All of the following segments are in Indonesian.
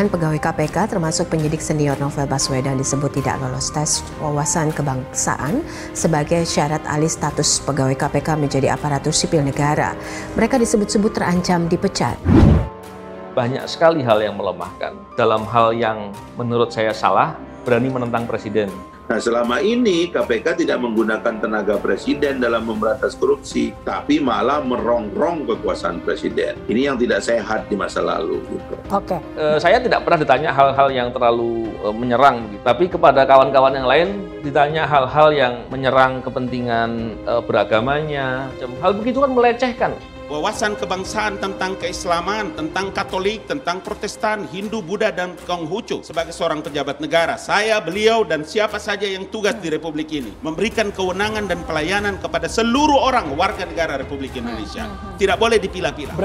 Puluhan pegawai KPK termasuk penyidik senior Novel Baswedan disebut tidak lolos tes wawasan kebangsaan sebagai syarat alih status pegawai KPK menjadi aparatur sipil negara. Mereka disebut-sebut terancam dipecat. Banyak sekali hal yang melemahkan. Dalam hal yang menurut saya salah, berani menentang presiden. Nah, selama ini KPK tidak menggunakan tenaga presiden dalam memberantas korupsi, tapi malah merongrong kekuasaan presiden. Ini yang tidak sehat di masa lalu. Gitu. Oke. Saya tidak pernah ditanya hal-hal yang terlalu menyerang, gitu. Tapi kepada kawan-kawan yang lain ditanya hal-hal yang menyerang kepentingan beragamanya. Hal begitu kan melecehkan. Wawasan kebangsaan tentang keislaman, tentang Katolik, tentang Protestan, Hindu, Buddha, dan Konghucu. Sebagai seorang pejabat negara, saya, beliau, dan siapa saja yang tugas di Republik ini memberikan kewenangan dan pelayanan kepada seluruh orang warga negara Republik Indonesia. Tidak boleh dipilah-pilah.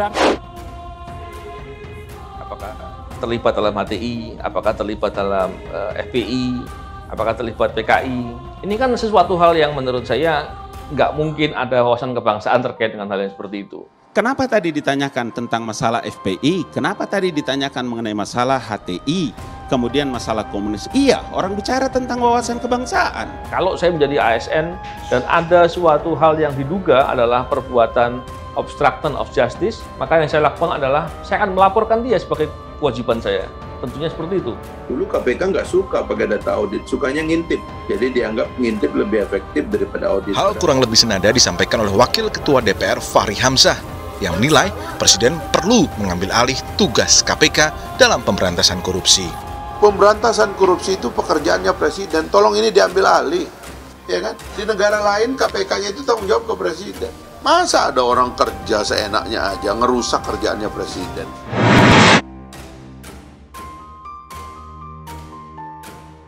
Apakah terlibat dalam HTI, apakah terlibat dalam FPI, apakah terlibat PKI. Ini kan sesuatu hal yang menurut saya nggak mungkin ada wawasan kebangsaan terkait dengan hal yang seperti itu. Kenapa tadi ditanyakan tentang masalah FPI? Kenapa tadi ditanyakan mengenai masalah HTI? Kemudian masalah komunis? Iya, orang bicara tentang wawasan kebangsaan. Kalau saya menjadi ASN dan ada suatu hal yang diduga adalah perbuatan obstruction of justice, maka yang saya lakukan adalah saya akan melaporkan dia sebagai kewajiban saya. Tentunya seperti itu. Dulu KPK nggak suka pakai data audit, sukanya ngintip. Jadi dianggap ngintip lebih efektif daripada audit. Hal kurang lebih senada disampaikan oleh Wakil Ketua DPR Fahri Hamzah yang menilai Presiden perlu mengambil alih tugas KPK dalam pemberantasan korupsi. Pemberantasan korupsi itu pekerjaannya presiden, tolong ini diambil alih. Ya kan? Di negara lain KPK-nya itu tanggung jawab ke presiden. Masa ada orang kerja seenaknya aja, ngerusak kerjaannya presiden.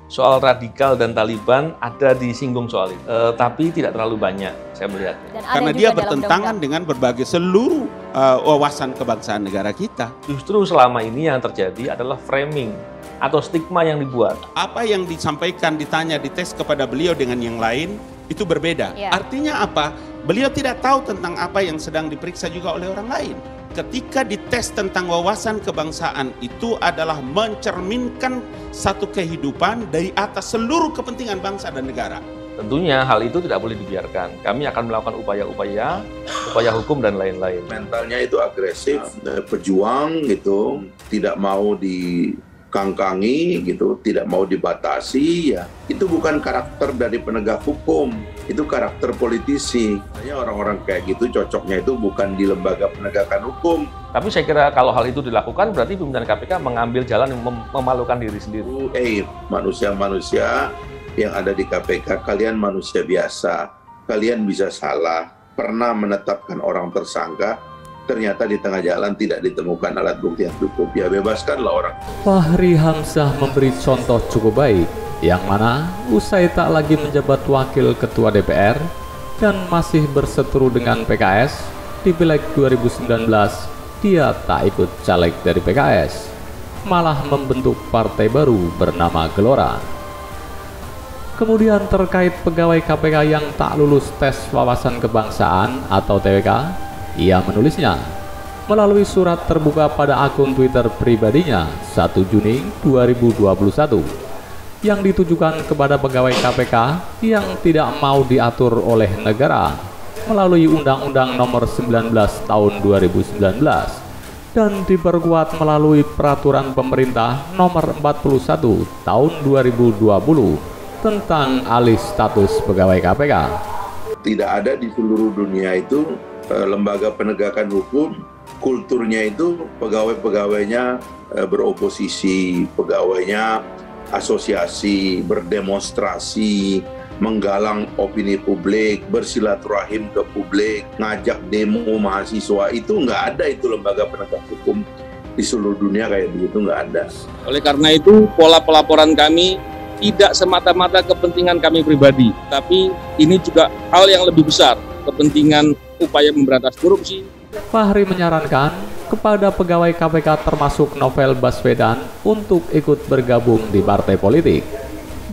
Soal radikal dan Taliban ada disinggung soal itu, tapi tidak terlalu banyak saya melihat. Karena dia bertentangan dengan berbagai seluruh wawasan kebangsaan negara kita. Justru selama ini yang terjadi adalah framing atau stigma yang dibuat. Apa yang disampaikan, ditanya, dites kepada beliau dengan yang lain, itu berbeda. Ya. Artinya apa? Beliau tidak tahu tentang apa yang sedang diperiksa juga oleh orang lain. Ketika dites tentang wawasan kebangsaan itu adalah mencerminkan satu kehidupan dari atas seluruh kepentingan bangsa dan negara. Tentunya hal itu tidak boleh dibiarkan. Kami akan melakukan upaya-upaya, upaya hukum dan lain-lain. Mentalnya itu agresif, pejuang gitu, tidak mau dikangkangi gitu, tidak mau dibatasi ya. Itu bukan karakter dari penegak hukum, itu karakter politisi. Orang-orang kayak gitu cocoknya itu bukan di lembaga penegakan hukum. Tapi saya kira kalau hal itu dilakukan berarti pimpinan KPK mengambil jalan yang memalukan diri sendiri. Manusia-manusia yang ada di KPK, kalian manusia biasa, kalian bisa salah, pernah menetapkan orang tersangka, ternyata di tengah jalan tidak ditemukan alat bukti yang cukup, ya bebaskanlah orang. Fahri Hamzah memberi contoh cukup baik, yang mana usai tak lagi menjabat Wakil Ketua DPR dan masih berseteru dengan PKS, di Pileg 2019 dia tak ikut caleg dari PKS, malah membentuk partai baru bernama Gelora. Kemudian terkait pegawai KPK yang tak lulus tes wawasan kebangsaan atau TWK, ia menulisnya melalui surat terbuka pada akun Twitter pribadinya 1 Juni 2021 yang ditujukan kepada pegawai KPK yang tidak mau diatur oleh negara melalui Undang-Undang Nomor 19 Tahun 2019 dan diperkuat melalui Peraturan Pemerintah Nomor 41 Tahun 2020 tentang alih status pegawai KPK. Tidak ada di seluruh dunia itu lembaga penegakan hukum, kulturnya itu pegawai-pegawainya beroposisi, pegawainya asosiasi, berdemonstrasi, menggalang opini publik, bersilaturahim ke publik, ngajak demo mahasiswa, itu nggak ada itu lembaga penegak hukum di seluruh dunia kayak begitu, nggak ada. Oleh karena itu, pola pelaporan kami tidak semata-mata kepentingan kami pribadi, tapi ini juga hal yang lebih besar, kepentingan upaya memberantas korupsi. Fahri menyarankan kepada pegawai KPK termasuk Novel Baswedan untuk ikut bergabung di partai politik.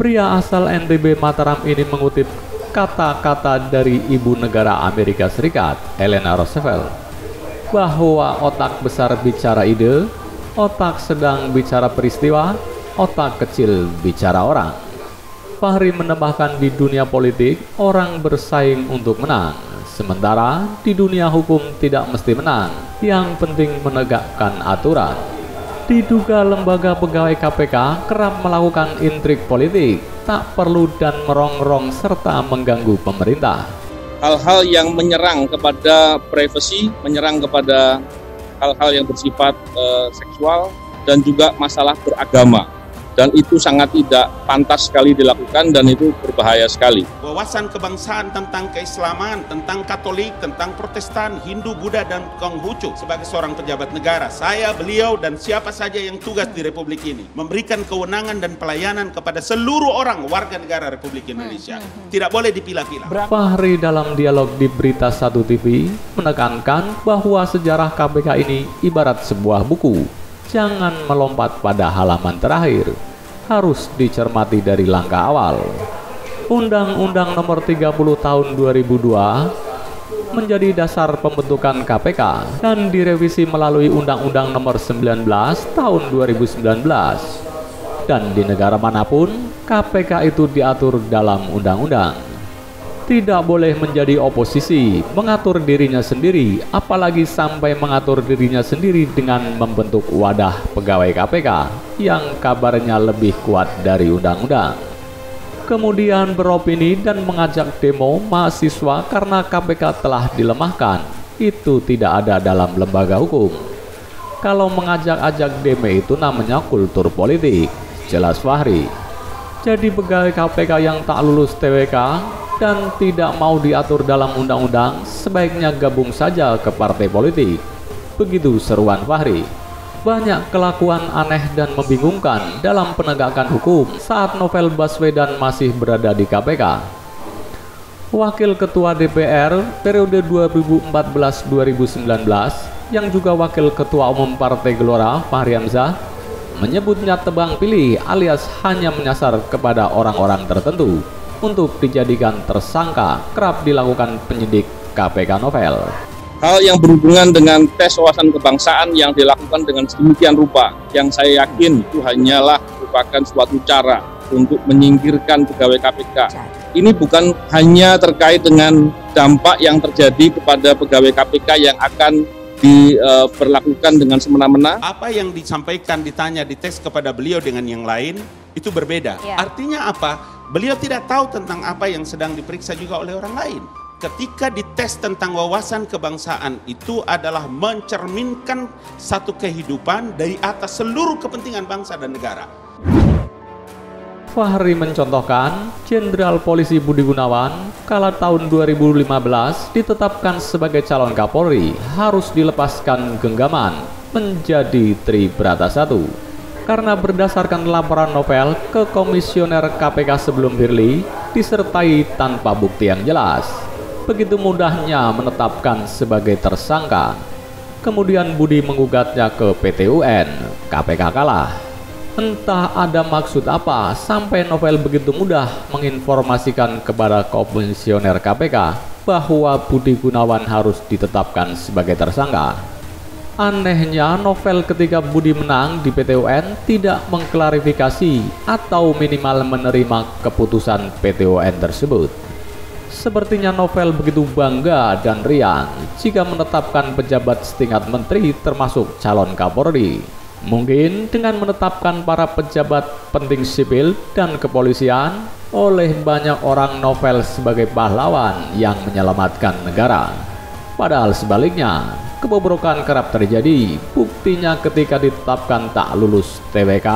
Pria asal NTB Mataram ini mengutip kata-kata dari ibu negara Amerika Serikat, Eleanor Roosevelt, bahwa otak besar bicara ide, Otak sedang bicara peristiwa, otak kecil bicara orang. Fahri menambahkan di dunia politik, orang bersaing untuk menang. Sementara di dunia hukum tidak mesti menang, yang penting menegakkan aturan. Diduga lembaga pegawai KPK kerap melakukan intrik politik, tak perlu dan merongrong serta mengganggu pemerintah. Hal-hal yang menyerang kepada privasi, menyerang kepada hal-hal yang bersifat seksual dan juga masalah beragama. Dan itu sangat tidak pantas sekali dilakukan dan itu berbahaya sekali. Wawasan kebangsaan tentang keislaman, tentang Katolik, tentang Protestan, Hindu, Buddha, dan Konghucu. Sebagai seorang pejabat negara, saya, beliau, dan siapa saja yang tugas di Republik ini memberikan kewenangan dan pelayanan kepada seluruh orang warga negara Republik Indonesia. Tidak boleh dipilah-pilah. Fahri dalam dialog di Berita 1 TV menekankan bahwa sejarah KPK ini ibarat sebuah buku. Jangan melompat pada halaman terakhir, harus dicermati dari langkah awal. Undang-Undang Nomor 30 Tahun 2002 menjadi dasar pembentukan KPK dan direvisi melalui Undang-Undang Nomor 19 Tahun 2019. Dan di negara manapun, KPK itu diatur dalam undang-undang. Tidak boleh menjadi oposisi, mengatur dirinya sendiri, apalagi sampai mengatur dirinya sendiri dengan membentuk wadah pegawai KPK yang kabarnya lebih kuat dari undang-undang. Kemudian beropini dan mengajak demo mahasiswa karena KPK telah dilemahkan. Itu tidak ada dalam lembaga hukum. Kalau mengajak-ajak demo itu namanya kultur politik, jelas Fahri. Jadi pegawai KPK yang tak lulus TWK dan tidak mau diatur dalam undang-undang, sebaiknya gabung saja ke partai politik. Begitu seruan Fahri. Banyak kelakuan aneh dan membingungkan dalam penegakan hukum saat Novel Baswedan masih berada di KPK. Wakil Ketua DPR periode 2014-2019 yang juga Wakil Ketua Umum Partai Gelora Fahri Hamzah menyebutnya tebang pilih alias hanya menyasar kepada orang-orang tertentu untuk dijadikan tersangka kerap dilakukan penyidik KPK Novel. Hal yang berhubungan dengan tes wawasan kebangsaan yang dilakukan dengan sedemikian rupa, yang saya yakin itu hanyalah merupakan suatu cara untuk menyingkirkan pegawai KPK. Ini bukan hanya terkait dengan dampak yang terjadi kepada pegawai KPK yang akan diperlakukan dengan semena-mena. Apa yang disampaikan, ditanya, dites kepada beliau dengan yang lain itu berbeda. Artinya apa? Beliau tidak tahu tentang apa yang sedang diperiksa juga oleh orang lain. Ketika dites tentang wawasan kebangsaan itu adalah mencerminkan satu kehidupan dari atas seluruh kepentingan bangsa dan negara. Fahri mencontohkan, Jenderal Polisi Budi Gunawan kala tahun 2015 ditetapkan sebagai calon Kapolri harus dilepaskan genggaman menjadi Tribrata 1. Karena berdasarkan laporan Novel ke Komisioner KPK sebelum Firly disertai tanpa bukti yang jelas. Begitu mudahnya menetapkan sebagai tersangka. Kemudian Budi menggugatnya ke PT UN, KPK kalah. Entah ada maksud apa sampai Novel begitu mudah menginformasikan kepada Komisioner KPK bahwa Budi Gunawan harus ditetapkan sebagai tersangka. Anehnya Novel ketika Budi menang di PT UN tidak mengklarifikasi atau minimal menerima keputusan PT UN tersebut. Sepertinya Novel begitu bangga dan riang jika menetapkan pejabat setingkat menteri termasuk calon Kapolri. Mungkin dengan menetapkan para pejabat penting sipil dan kepolisian, oleh banyak orang Novel sebagai pahlawan yang menyelamatkan negara. Padahal sebaliknya, kebobrokan kerap terjadi. Buktinya ketika ditetapkan tak lulus TWK,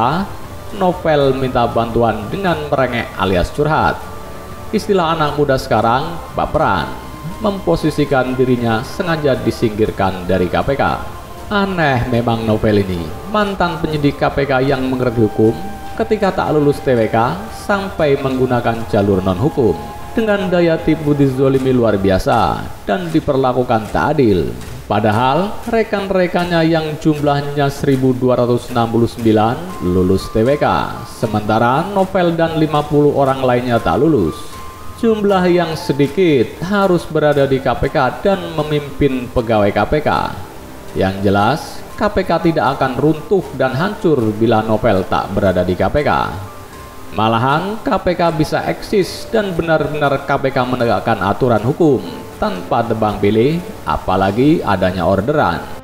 Novel minta bantuan dengan merengek alias curhat. Istilah anak muda sekarang, baperan, memposisikan dirinya sengaja disingkirkan dari KPK. Aneh memang Novel ini, mantan penyidik KPK yang mengerti hukum, ketika tak lulus TWK sampai menggunakan jalur non-hukum dengan daya tipu dizolimi luar biasa dan diperlakukan tak adil. Padahal rekan-rekannya yang jumlahnya 1269 lulus TWK, sementara Novel dan 50 orang lainnya tak lulus. Jumlah yang sedikit harus berada di KPK dan memimpin pegawai KPK. Yang jelas, KPK tidak akan runtuh dan hancur bila Novel tak berada di KPK. Malahan KPK bisa eksis dan benar-benar KPK menegakkan aturan hukum tanpa tebang pilih, apalagi adanya orderan.